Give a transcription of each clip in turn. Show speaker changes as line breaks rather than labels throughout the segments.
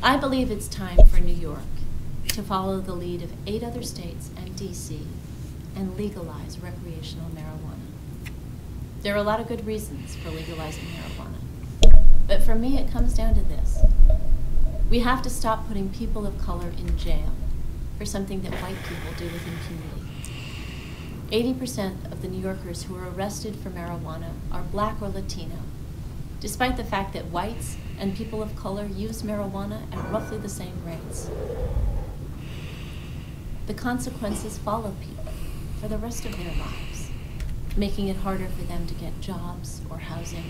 I believe it's time for New York to follow the lead of 8 other states and D.C. and legalize recreational marijuana. There are a lot of good reasons for legalizing marijuana, but for me it comes down to this. We have to stop putting people of color in jail for something that white people do with impunity. 80% of the New Yorkers who are arrested for marijuana are Black or Latino, despite the fact that whites and people of color use marijuana at roughly the same rates. The consequences follow people for the rest of their lives, making it harder for them to get jobs or housing,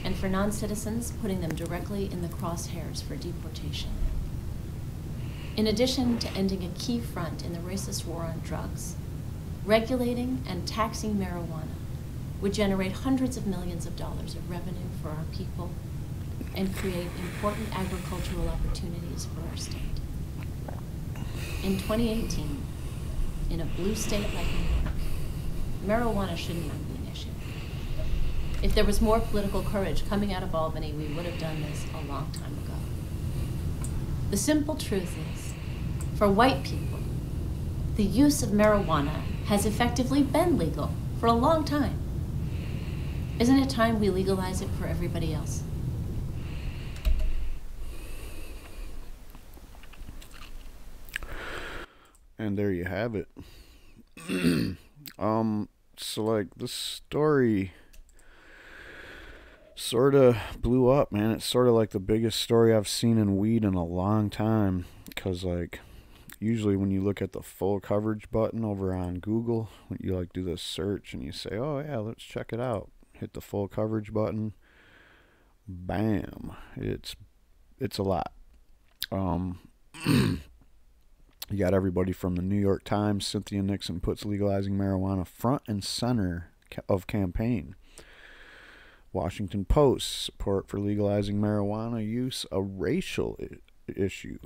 and for non-citizens, putting them directly in the crosshairs for deportation. In addition to ending a key front in the racist war on drugs, regulating and taxing marijuana would generate hundreds of millions of dollars of revenue for our people and create important agricultural opportunities for our state. In 2018, in a blue state like New York, marijuana shouldn't even be an issue. If there was more political courage coming out of Albany, we would have done this a long time ago. The simple truth is, for white people, the use of marijuana has effectively been legal for a long time. Isn't it time we legalize it for everybody else?
And there you have it. So like this story sort of blew up, man. It's sort of like the biggest story I've seen in weed in a long time. Cause like usually when you look at the full coverage button over on Google, when you like do this search and you say, oh yeah, let's check it out. Hit the full coverage button. Bam. It's a lot. You got everybody from the New York Times. Cynthia Nixon puts legalizing marijuana front and center of campaign. Washington Post, support for legalizing marijuana use a racial issue.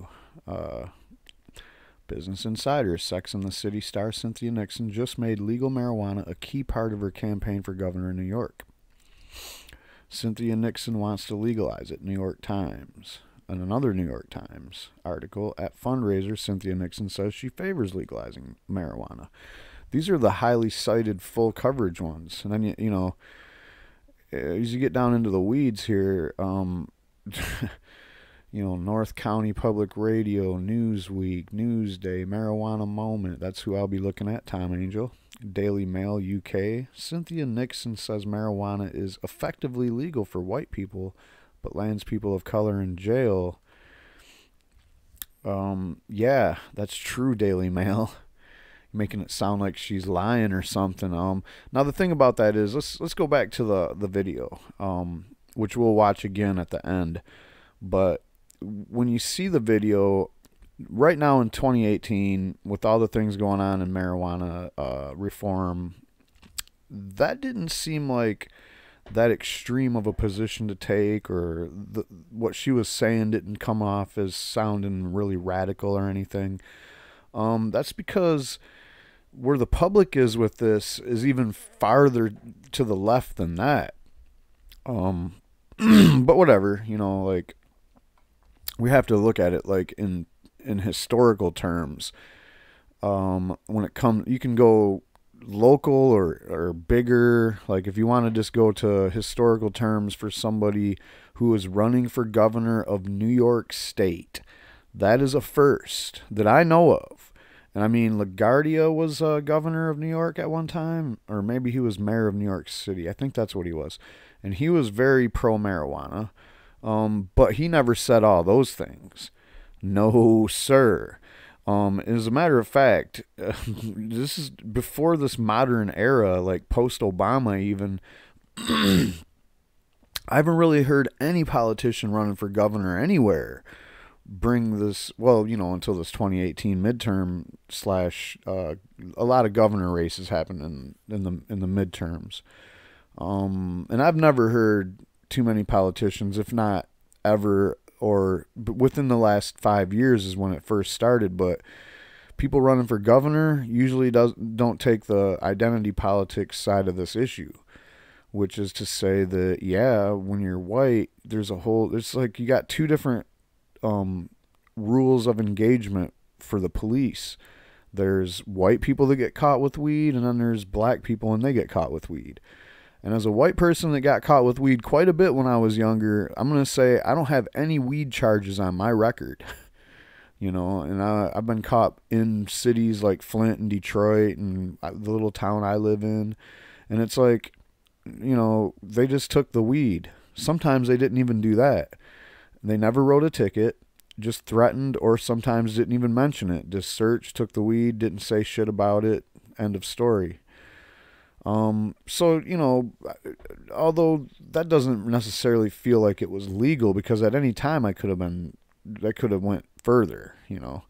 Business Insider, Sex and the City Star Cythia Nixon just made legal marijuana a key part of her campaign for governor of New York. Cynthia Nixon wants to legalize it. New York Times. And another New York Times article, at fundraiser, Cynthia Nixon says she favors legalizing marijuana. These are the highly cited full coverage ones. And then, you know, as you get down into the weeds here, you know, North County Public Radio, Newsweek, Newsday, Marijuana Moment. That's who I'll be looking at, Tom Angell. Daily Mail UK. Cynthia Nixon says marijuana is effectively legal for white people, but lands people of color in jail. Yeah, that's true, Daily Mail. Making it sound like she's lying or something. Now the thing about that is, let's go back to the video, which we'll watch again at the end. But when you see the video, right now in 2018, with all the things going on in marijuana reform, that didn't seem like that extreme of a position to take, or what she was saying didn't come off as sounding really radical or anything. That's because where the public is with this is even farther to the left than that. But whatever, you know, like, we have to look at it like in historical terms. When it comes, you can go local or bigger. Like if you want to just go to historical terms for somebody who is running for governor of New York State, that is a first that I know of. And I mean, LaGuardia was governor of New York at one time, or maybe he was mayor of New York City. I think that's what he was. And he was very pro-marijuana, but he never said all those things. No, sir. As a matter of fact, this is before this modern era, like post-Obama even. I haven't really heard any politician running for governor anywhere bring this, well, you know, until this 2018 midterm slash, a lot of governor races happen in the midterms. And I've never heard too many politicians, if not ever, or within the last 5 years is when it first started, but people running for governor usually don't take the identity politics side of this issue, which is to say that, yeah, when you're white, there's like you got two different rules of engagement for the police. There's white people that get caught with weed, and then there's black people and they get caught with weed. And as a white person that got caught with weed quite a bit when I was younger, I'm going to say I don't have any weed charges on my record. You know, and I've been caught in cities like Flint and Detroit and the little town I live in. And it's like, you know, they just took the weed. Sometimes they didn't even do that. They never wrote a ticket, just threatened, or sometimes didn't even mention it. Just searched, took the weed, didn't say shit about it. End of story. So, you know, although that doesn't necessarily feel like it was legal, because at any time I could have went further, you know.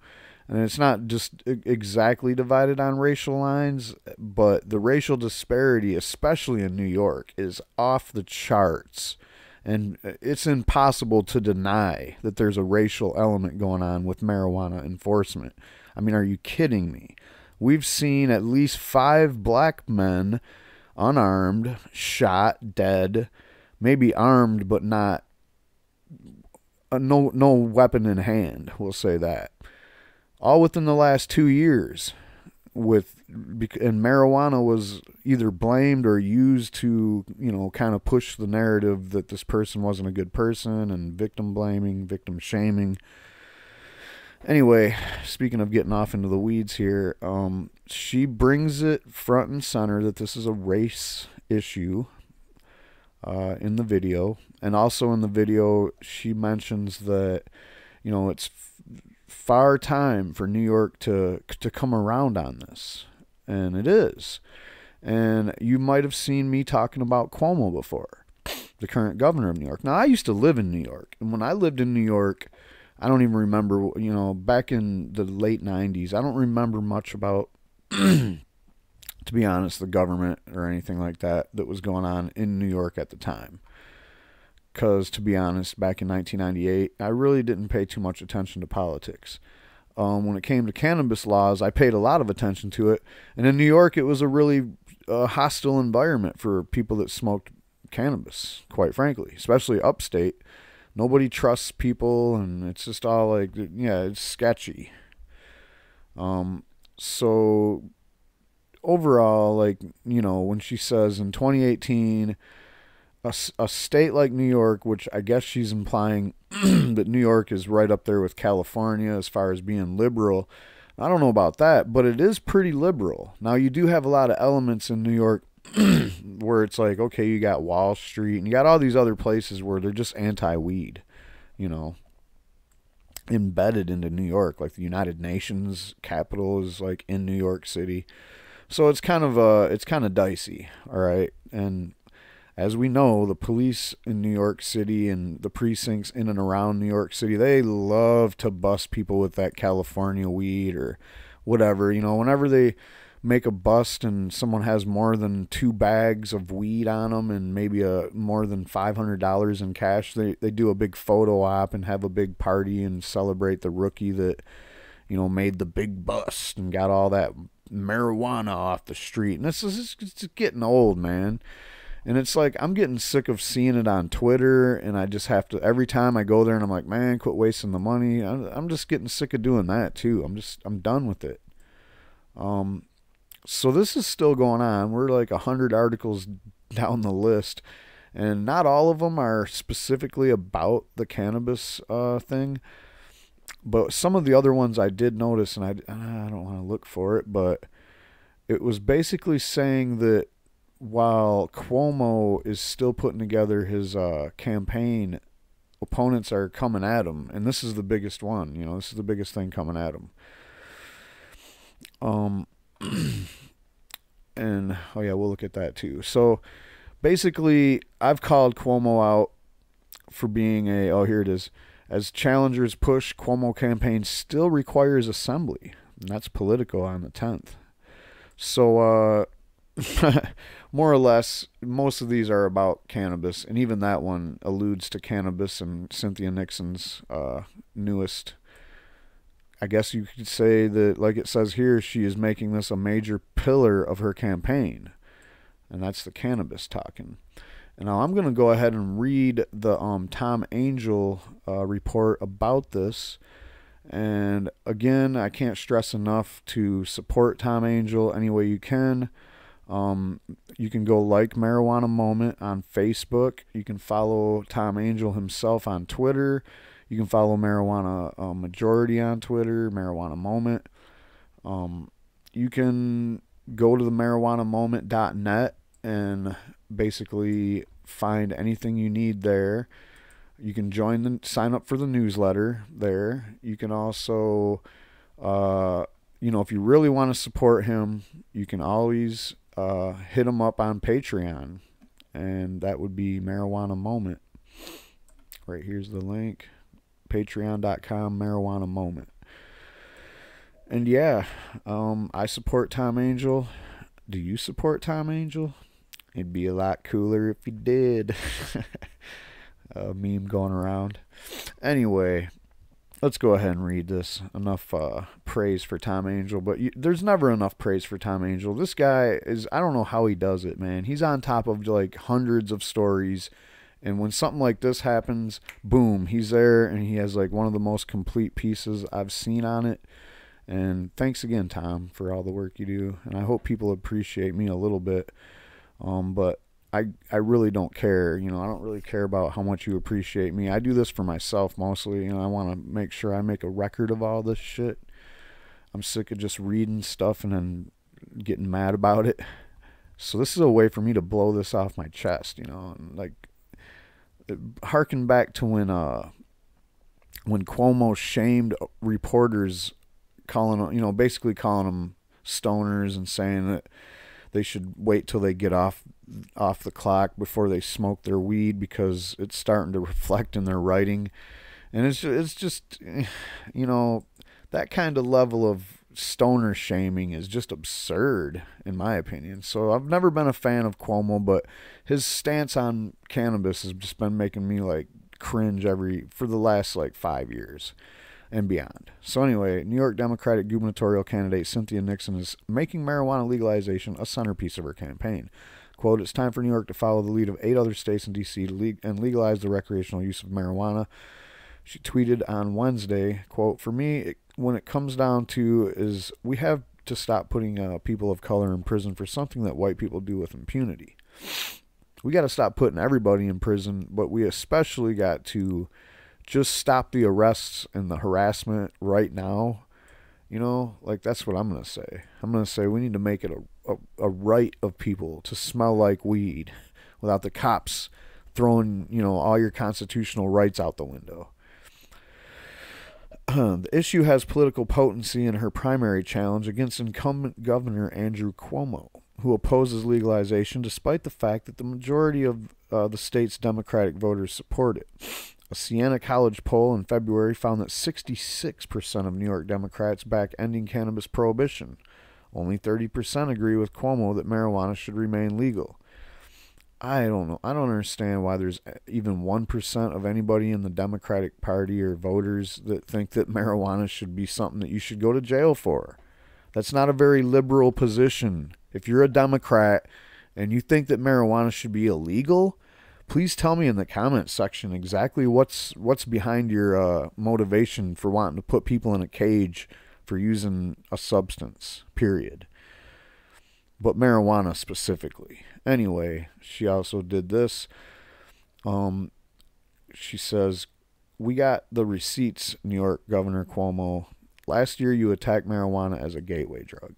And it's not just exactly divided on racial lines, but the racial disparity, especially in New York, is off the charts. And it's impossible to deny that there's a racial element going on with marijuana enforcement. I mean, are you kidding me? We've seen at least 5 black men, unarmed, shot, dead, maybe armed, but not, no weapon in hand, we'll say that. All within the last 2 years. And marijuana was either blamed or used to, you know, kind of push the narrative that this person wasn't a good person, and victim blaming, victim shaming. Anyway, speaking of getting off into the weeds here, she brings it front and center that this is a race issue in the video. And also in the video, she mentions that, you know, it's far time for New York to come around on this. And it is. And you might have seen me talking about Cuomo before, the current governor of New York. Now, I used to live in New York. And when I lived in New York, I don't even remember, you know, back in the late 90s, I don't remember much about, to be honest, the government or anything like that was going on in New York at the time. Because, to be honest, back in 1998, I really didn't pay too much attention to politics. When it came to cannabis laws, I paid a lot of attention to it. And in New York, it was a really hostile environment for people that smoked cannabis, quite frankly, especially upstate. Nobody trusts people, and it's just all like, yeah, it's sketchy. So overall, like, you know, when she says in 2018, a state like New York, which I guess she's implying that New York is right up there with California as far as being liberal. I don't know about that, but it is pretty liberal. Now, you do have a lot of elements in New York where it's like, okay, you got Wall Street and you got all these other places where they're just anti-weed, you know, embedded into New York. Like the United Nations capital is like in New York City. So it's kind of dicey, all right? And as we know, the police in New York City and the precincts in and around New York City, they love to bust people with that California weed or whatever. You know, whenever they make a bust and someone has more than 2 bags of weed on them and maybe more than $500 in cash, they do a big photo op and have a big party and celebrate the rookie that, you know, made the big bust and got all that marijuana off the street. And this is just getting old, man. And it's like, I'm getting sick of seeing it on Twitter, and I just have to, every time I go there and I'm like, man, quit wasting the money. I'm just getting sick of doing that too. I'm done with it. So this is still going on. We're like 100 articles down the list, and not all of them are specifically about the cannabis thing. But some of the other ones I did notice, and I don't want to look for it, but it was basically saying that while Cuomo is still putting together his campaign, opponents are coming at him, and this is the biggest one. You know, this is the biggest thing coming at him. And oh yeah, we'll look at that too. So basically, I've called Cuomo out for being here it is. As challengers push, Cuomo campaign still requires assembly. And that's Politico on the 10th. So more or less, most of these are about cannabis, and even that one alludes to cannabis and Cynthia Nixon's newest. I guess you could say that, like it says here, she is making this a major pillar of her campaign. And that's the cannabis talking. And now I'm going to go ahead and read the Tom Angell report about this. And again, I can't stress enough to support Tom Angell any way you can. You can go like Marijuana Moment on Facebook. You can follow Tom Angell himself on Twitter. You can follow Marijuana Majority on Twitter, Marijuana Moment. You can go to the marijuanamoment.net and basically find anything you need there. You can sign up for the newsletter there. You can also, if you really want to support him, you can always hit him up on Patreon, and that would be Marijuana Moment. Right here's the link, patreon.com Marijuana Moment. And yeah, I support Tom Angell. Do you support Tom Angell? It'd be a lot cooler if you did. A meme going around. Anyway, let's go ahead and read this. Enough praise for Tom Angell, but there's never enough praise for Tom Angell. This guy is, I don't know how he does it, man. He's on top of like hundreds of stories, and when something like this happens, boom, he's there, and he has like one of the most complete pieces I've seen on it. And thanks again, Tom, for all the work you do. And I hope people appreciate me a little bit. But I really don't care. I don't really care about how much you appreciate me. I do this for myself mostly. I want to make sure I make a record of all this shit. I'm sick of just reading stuff and then getting mad about it. So this is a way for me to blow this off my chest, and like harken back to when Cuomo shamed reporters, basically calling them stoners and saying that they should wait till they get off the clock before they smoke their weed because it's starting to reflect in their writing. And it's just that kind of level of stoner shaming is just absurd in my opinion. So I've never been a fan of Cuomo, but his stance on cannabis has just been making me like cringe for the last like 5 years and beyond. So anyway, New York Democratic gubernatorial candidate Cynthia Nixon is making marijuana legalization a centerpiece of her campaign. Quote, "It's time for New York to follow the lead of 8 other states and D.C. and legalize the recreational use of marijuana." She tweeted on Wednesday, quote, "For me, when it comes down to is we have to stop putting people of color in prison for something that white people do with impunity. We got to stop putting everybody in prison, but we especially got to just stop the arrests and the harassment right now. Like that's what I'm going to say. I'm going to say we need to make it a right of people to smell like weed without the cops throwing, all your constitutional rights out the window." The issue has political potency in her primary challenge against incumbent Governor Andrew Cuomo, who opposes legalization despite the fact that the majority of the state's Democratic voters support it. A Siena College poll in February found that 66% of New York Democrats back ending cannabis prohibition. Only 30% agree with Cuomo that marijuana should remain legal. I don't know. I don't understand why there's even 1% of anybody in the Democratic Party or voters that think that marijuana should be something that you should go to jail for. That's not a very liberal position. If you're a Democrat and you think that marijuana should be illegal, please tell me in the comments section exactly what's behind your motivation for wanting to put people in a cage for using a substance, period. But marijuana specifically. Anyway, she also did this. She says, "We got the receipts, New York Governor Cuomo. Last year you attacked marijuana as a gateway drug."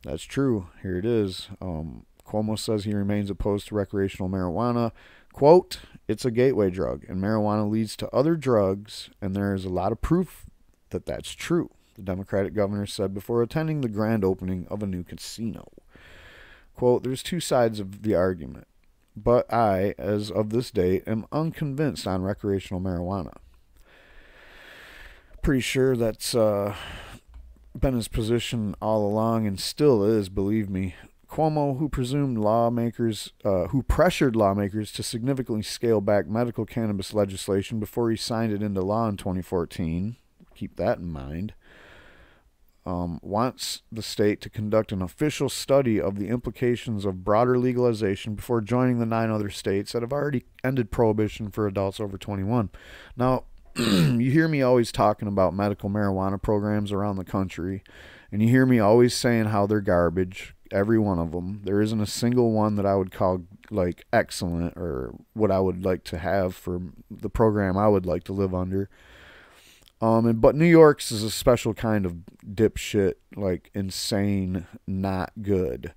That's true. Here it is. Cuomo says he remains opposed to recreational marijuana. Quote, "It's a gateway drug, and marijuana leads to other drugs, and there is a lot of proof that that's true," the Democratic governor said before attending the grand opening of a new casino. Quote, "There's two sides of the argument, but I, as of this date, am unconvinced on recreational marijuana." Pretty sure that's been his position all along and still is, believe me. Cuomo, who pressured lawmakers to significantly scale back medical cannabis legislation before he signed it into law in 2014. Keep that in mind. wants the state to conduct an official study of the implications of broader legalization before joining the 9 other states that have already ended prohibition for adults over 21. Now, you hear me always talking about medical marijuana programs around the country, and you hear me always saying how they're garbage, every one of them. There isn't a single one that I would call like excellent or what I would like to have for the program I would like to live under. But New York's is a special kind of dipshit, like insane, not good.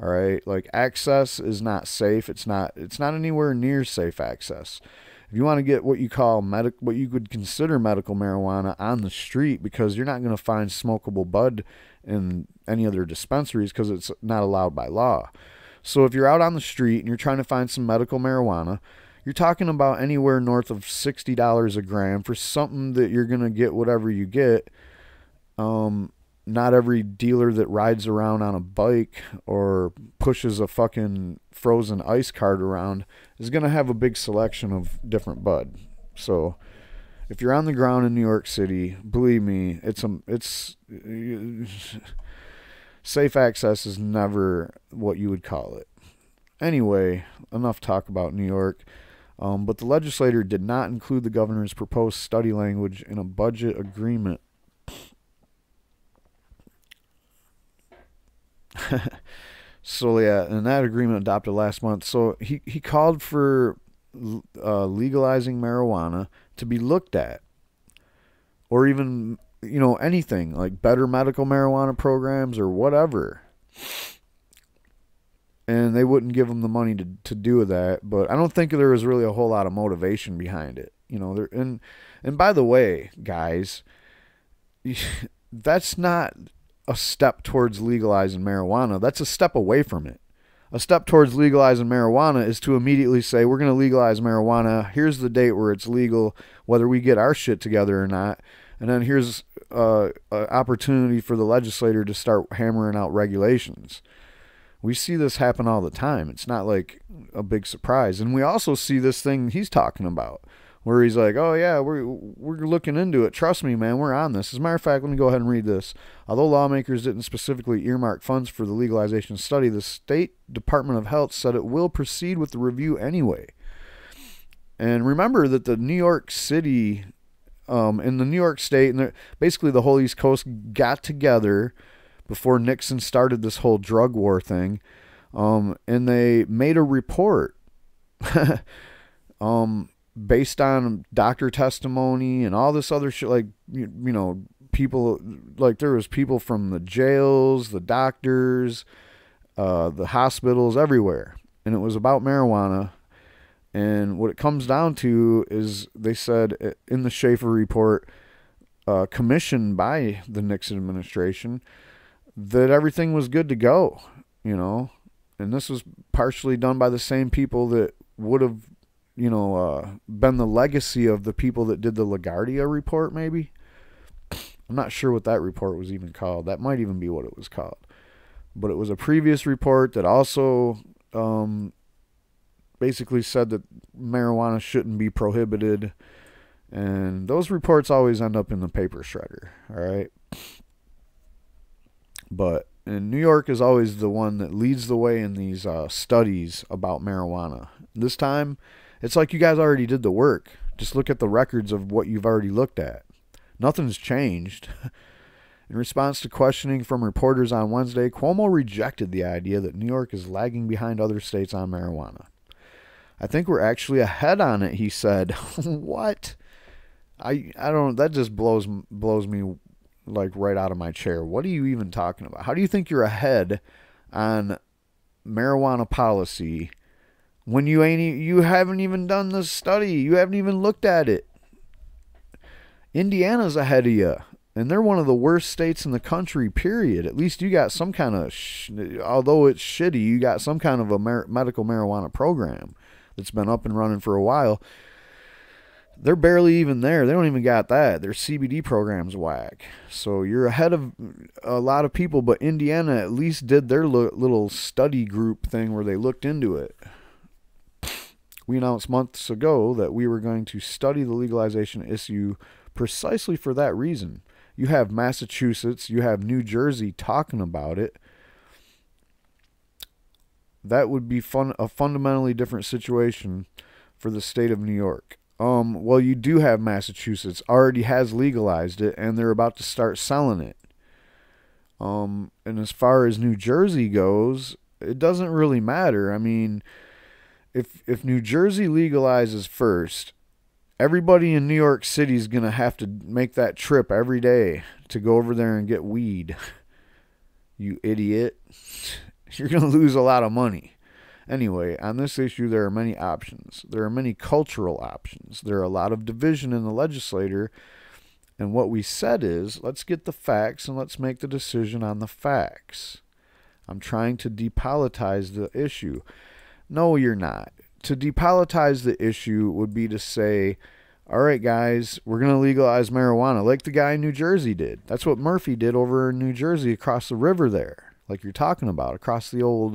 All right, like access is not safe. It's not anywhere near safe access. If you want to get what you call what you could consider medical marijuana on the street, because you're not going to find smokable bud in any other dispensaries because it's not allowed by law. So if you're out on the street and you're trying to find some medical marijuana, you're talking about anywhere north of $60 a gram for something that you're going to get whatever you get. Not every dealer that rides around on a bike or pushes a fucking frozen ice cart around is going to have a big selection of different bud. So if you're on the ground in New York City, believe me, safe access is never what you would call it. Anyway, enough talk about New York. But the legislator did not include the governor's proposed study language in a budget agreement. So yeah, and that agreement adopted last month. So he called for legalizing marijuana to be looked at, or even anything like better medical marijuana programs or whatever. And they wouldn't give him the money to do that. But I don't think there was really a whole lot of motivation behind it. And by the way, guys, that's not a step towards legalizing marijuana. That's a step away from it. A step towards legalizing marijuana is to immediately say, we're going to legalize marijuana. Here's the date where it's legal, whether we get our shit together or not. And then here's an opportunity for the legislator to start hammering out regulations. We see this happen all the time. It's not like a big surprise. And we also see this thing he's talking about where he's like, oh, yeah, we're looking into it. Trust me, man, we're on this. As a matter of fact, let me go ahead and read this. Although lawmakers didn't specifically earmark funds for the legalization study, the State Department of Health said it will proceed with the review anyway. And remember that the New York City, in the New York State, and basically the whole East Coast got together before Nixon started this whole drug war thing, and they made a report based on doctor testimony and all this other shit, like people, like there was people from the jails, the doctors, the hospitals, everywhere, and it was about marijuana. And what it comes down to is, they said in the Schaefer report, commissioned by the Nixon administration, that everything was good to go, and this was partially done by the same people that would have, been the legacy of the people that did the LaGuardia report, maybe. I'm not sure what that report was even called. That might even be what it was called. But it was a previous report that also basically said that marijuana shouldn't be prohibited. And those reports always end up in the paper shredder, all right? But New York is always the one that leads the way in these studies about marijuana. This time, it's like you guys already did the work. Just look at the records of what you've already looked at. Nothing's changed. In response to questioning from reporters on Wednesday, Cuomo rejected the idea that New York is lagging behind other states on marijuana. I think we're actually ahead on it, he said. What? I don't, that just blows me like right out of my chair. What are you even talking about? How do you think you're ahead on marijuana policy when you haven't even done the study? You haven't even looked at it. Indiana's ahead of you, and they're one of the worst states in the country, period. At least you got some kind of, although it's shitty, you got some kind of a medical marijuana program that's been up and running for a while. They're barely even there. They don't even got that. Their CBD program's whack. So you're ahead of a lot of people, but Indiana at least did their little study group thing where they looked into it. We announced months ago that we were going to study the legalization issue precisely for that reason. You have Massachusetts, you have New Jersey talking about it. That would be a fundamentally different situation for the state of New York. Well, you do have Massachusetts already has legalized it, and they're about to start selling it. And as far as New Jersey goes, it doesn't really matter. I mean, if New Jersey legalizes first, everybody in New York City is going to have to make that trip every day to go over there and get weed. You idiot. You're going to lose a lot of money. Anyway, on this issue, there are many options. There are many cultural options. There are a lot of division in the legislature. And what we said is, let's get the facts and let's make the decision on the facts. I'm trying to depolitize the issue. No, you're not. To depolitize the issue would be to say, all right, guys, we're going to legalize marijuana like the guy in New Jersey did. That's what Murphy did over in New Jersey across the river there, like you're talking about, across the old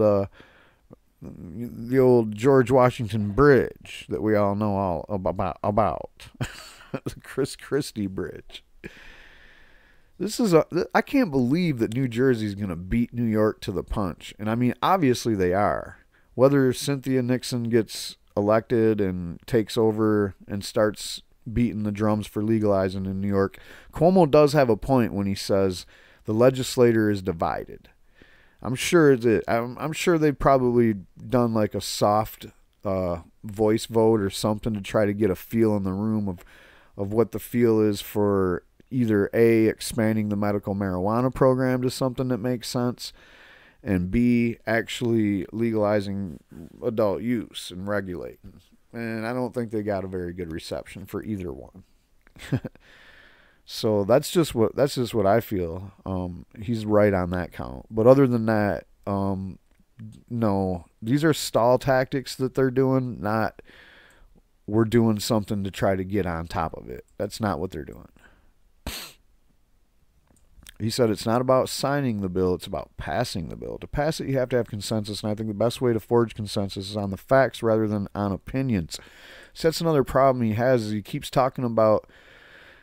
George Washington Bridge that we all know all about. The Chris Christie Bridge. I can't believe that New Jersey's going to beat New York to the punch. And I mean, obviously they are. Whether Cynthia Nixon gets elected and takes over and starts beating the drums for legalizing in New York, Cuomo does have a point when he says the legislature is divided. I'm sure they've probably done like a soft voice vote or something to try to get a feel in the room of what the feel is for either A, expanding the medical marijuana program to something that makes sense, and B, actually legalizing adult use and regulating. And I don't think they got a very good reception for either one. So that's just what I feel. He's right on that count. But other than that, no, these are stall tactics that they're doing, not we're doing something to try to get on top of it. That's not what they're doing. He said it's not about signing the bill, it's about passing the bill. To pass it, you have to have consensus, and I think the best way to forge consensus is on the facts rather than on opinions. So that's another problem he has, is he keeps talking about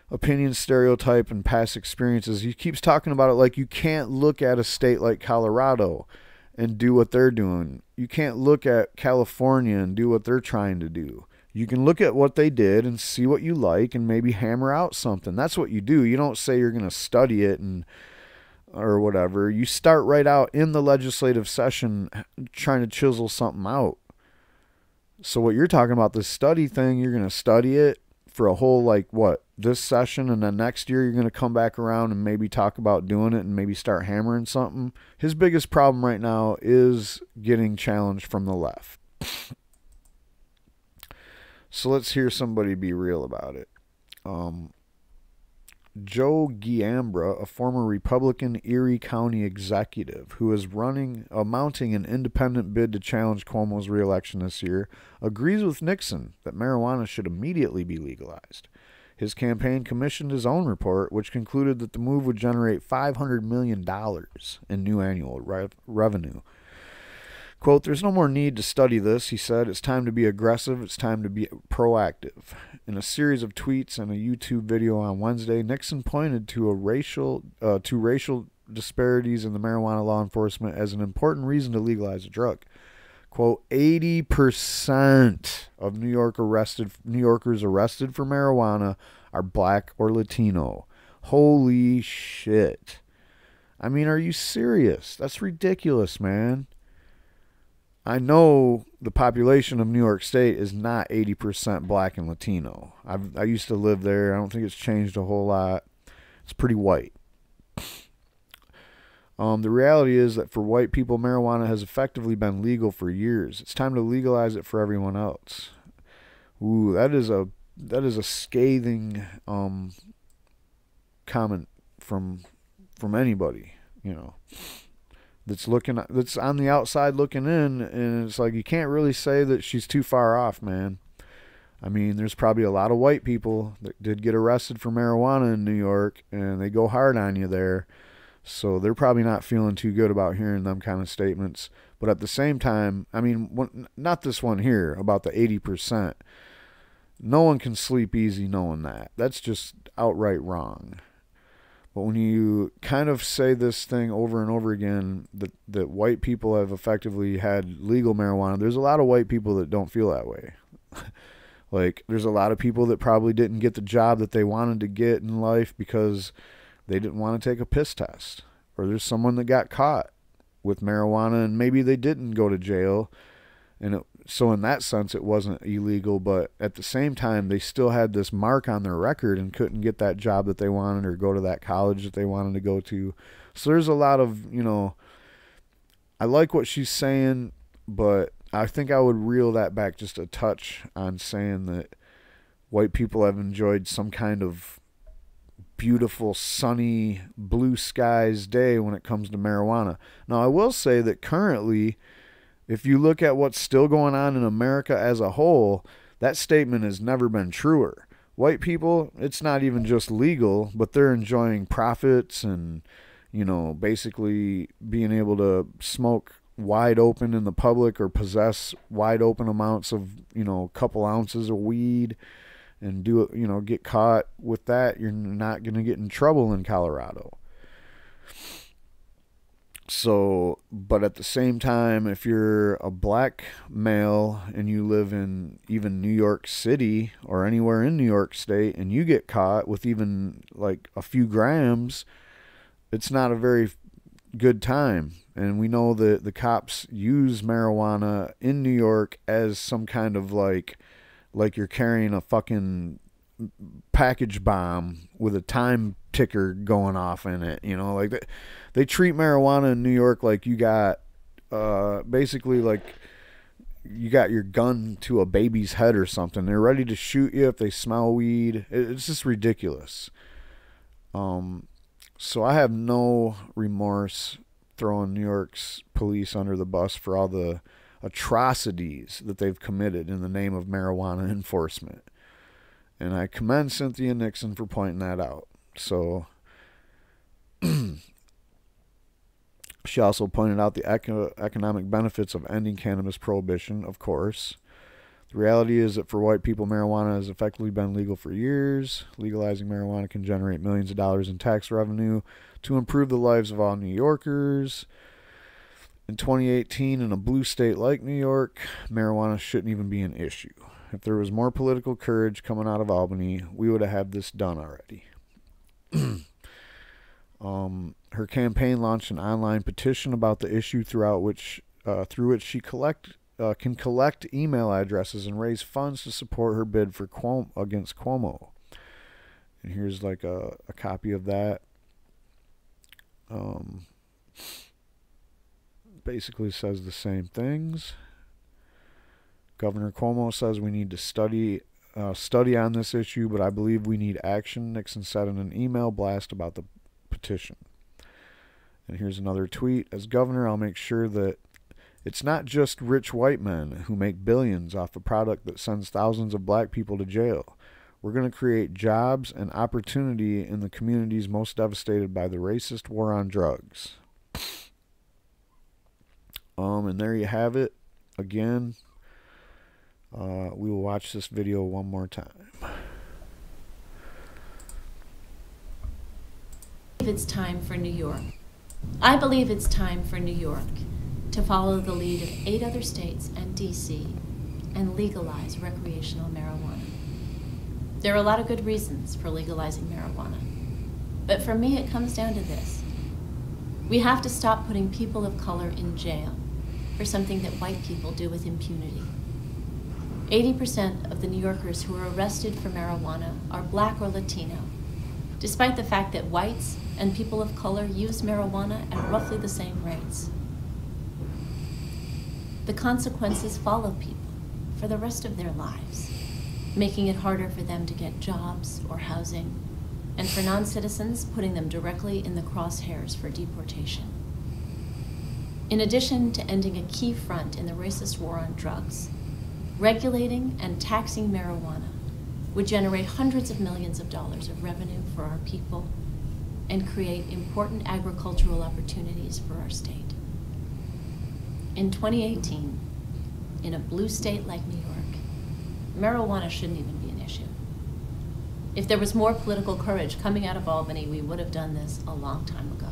opinion stereotype and past experiences. He keeps talking about it like you can't look at a state like Colorado and do what they're doing. You can't look at California and do what they're trying to do. You can look at what they did and see what you like and maybe hammer out something. That's what you do. You don't say you're going to study it or whatever. You start right out in the legislative session trying to chisel something out. So what you're talking about, this study thing, you're going to study it for a whole, this session, and then next year you're going to come back around and maybe talk about doing it and maybe start hammering something. His biggest problem right now is getting challenged from the left. So let's hear somebody be real about it. Joe Giambra, a former Republican Erie County executive who is mounting an independent bid to challenge Cuomo's reelection this year, agrees with Nixon that marijuana should immediately be legalized. His campaign commissioned his own report, which concluded that the move would generate $500 million in new annual revenue. Quote, "There's no more need to study this," he said. "It's time to be aggressive. It's time to be proactive." In a series of tweets and a YouTube video on Wednesday, Nixon pointed to racial disparities in the marijuana law enforcement as an important reason to legalize a drug. Quote, 80% of New Yorkers arrested for marijuana are black or Latino. Holy shit. I mean, are you serious? That's ridiculous, man. I know the population of New York State is not 80% black and Latino. I used to live there. I don't think it's changed a whole lot. It's pretty white. The reality is that for white people, marijuana has effectively been legal for years. It's time to legalize it for everyone else. Ooh, that is a scathing comment from anybody, that's on the outside looking in, and it's like you can't really say that she's too far off, man. I mean, there's probably a lot of white people that did get arrested for marijuana in New York, and they go hard on you there. So they're probably not feeling too good about hearing them kind of statements. But at the same time, I mean, not this one here about the 80%. No one can sleep easy knowing that. That's just outright wrong. But when you kind of say this thing over and over again, that white people have effectively had legal marijuana, there's a lot of white people that don't feel that way. Like, there's a lot of people that probably didn't get the job that they wanted to get in life because they didn't want to take a piss test. Or there's someone that got caught with marijuana and maybe they didn't go to jail. And so in that sense, it wasn't illegal. But at the same time, they still had this mark on their record and couldn't get that job that they wanted or go to that college that they wanted to go to. So there's a lot of, I like what she's saying, but I think I would reel that back just a touch on saying that white people have enjoyed some kind of beautiful, sunny, blue skies day when it comes to marijuana. Now, I will say that currently, if you look at what's still going on in America as a whole, that statement has never been truer. White people, it's not even just legal, but they're enjoying profits and, basically being able to smoke wide open in the public or possess wide open amounts of, a couple ounces of weed and do it, get caught with that. You're not going to get in trouble in Colorado. So, but at the same time, if you're a black male and you live in even New York City or anywhere in New York State and you get caught with even like a few grams, it's not a very good time. And we know that the cops use marijuana in New York as some kind of like you're carrying a fucking package bomb with a time ticker going off in it. Like they treat marijuana in New York like you got basically like you got your gun to a baby's head or something. They're ready to shoot you if they smell weed. It's just ridiculous. So I have no remorse throwing New York's police under the bus for all the atrocities that they've committed in the name of marijuana enforcement. And I commend Cynthia Nixon for pointing that out. So she also pointed out the economic benefits of ending cannabis prohibition, of course. The reality is that for white people, marijuana has effectively been legal for years. Legalizing marijuana can generate millions of dollars in tax revenue to improve the lives of all New Yorkers. In 2018, in a blue state like New York, marijuana shouldn't even be an issue. If there was more political courage coming out of Albany, we would have had this done already. Her campaign launched an online petition about the issue through which she can collect email addresses and raise funds to support her bid for against Cuomo. And here's like a copy of that. Basically says the same things. Governor Cuomo says we need to study on this issue, but I believe we need action, Nixon said in an email blast about the petition. And here's another tweet. As governor, I'll make sure that it's not just rich white men who make billions off a product that sends thousands of black people to jail. We're going to create jobs and opportunity in the communities most devastated by the racist war on drugs. And there you have it. Again, we will watch this video one more time.
It's time for New York. I believe it's time for New York to follow the lead of 8 other states and D.C. and legalize recreational marijuana. There are a lot of good reasons for legalizing marijuana, but for me it comes down to this. We have to stop putting people of color in jail for something that white people do with impunity. 80% of the New Yorkers who are arrested for marijuana are black or Latino, despite the fact that whites and people of color use marijuana at roughly the same rates. The consequences follow people for the rest of their lives, making it harder for them to get jobs or housing, and for non-citizens, putting them directly in the crosshairs for deportation. In addition to ending a key front in the racist war on drugs, regulating and taxing marijuana would generate hundreds of millions of dollars of revenue for our people and create important agricultural opportunities for our state. In 2018, in a blue state like New York, marijuana shouldn't even be an issue. If there was more political courage coming out of Albany, we would have done this a long time ago.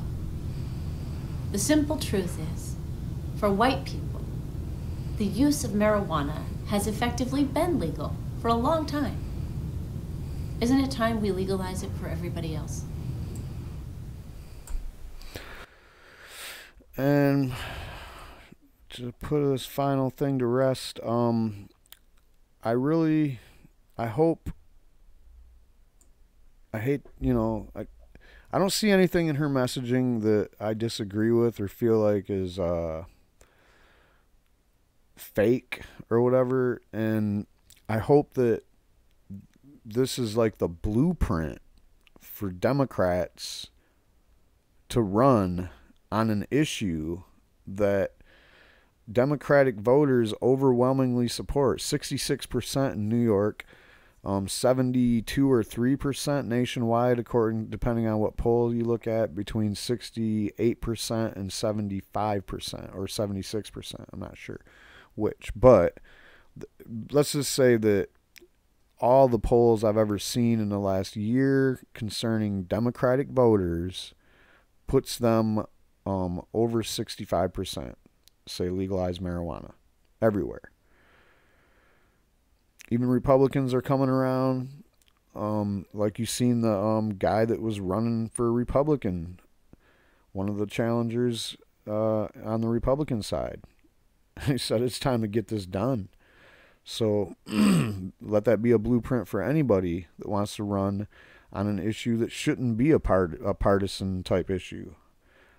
The simple truth is, for white people, the use of marijuana has effectively been legal for a long time. Isn't it time we legalize it for everybody else?
And to put this final thing to rest, I hate, I don't see anything in her messaging that I disagree with or feel like is fake or whatever. And I hope that this is like the blueprint for Democrats to run on an issue that Democratic voters overwhelmingly support. 66% in New York, 72 or 3% nationwide, depending on what poll you look at, between 68% and 75% or 76%. I'm not sure which, but let's just say that all the polls I've ever seen in the last year concerning Democratic voters puts them over 65% say legalize marijuana everywhere. Even Republicans are coming around. Like you seen the guy that was running for Republican, one of the challengers on the Republican side. He said it's time to get this done. So let that be a blueprint for anybody that wants to run on an issue that shouldn't be a partisan type issue.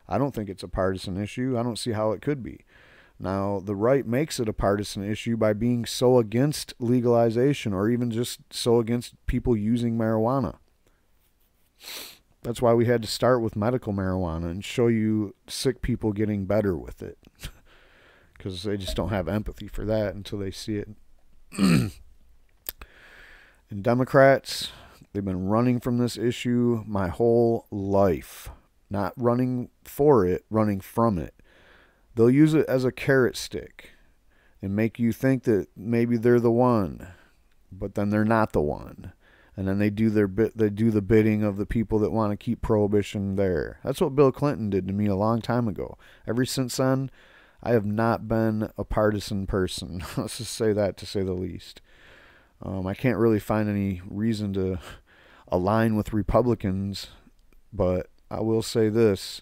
I don't think it's a partisan issue. I don't see how it could be. Now, the right makes it a partisan issue by being so against legalization or even just so against people using marijuana. That's why we had to start with medical marijuana and show you sick people getting better with it. Because they just don't have empathy for that until they see it. And Democrats, they've been running from this issue my whole life. Not running for it, running from it. They'll use it as a carrot stick and make you think that maybe they're the one, but then they're not the one. And then they do the bidding of the people that want to keep prohibition there. That's what Bill Clinton did to me a long time ago. Ever since then, I have not been a partisan person. Let's just say that, to say the least. I can't really find any reason to align with Republicans, but I will say this.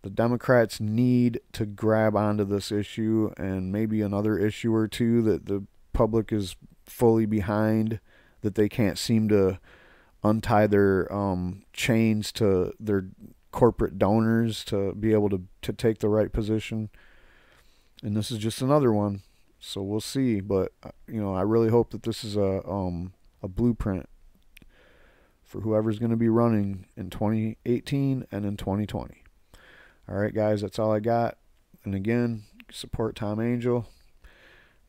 The Democrats need to grab onto this issue and maybe another issue or two that the public is fully behind, that they can't seem to untie their chains to their corporate donors to be able to take the right position. And this is just another one. So we'll see. But, I really hope that this is a blueprint for whoever's going to be running in 2018 and in 2020. All right, guys, that's all I got. And again, support Tom Angell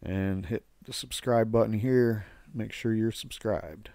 and hit the subscribe button here. Make sure you're subscribed.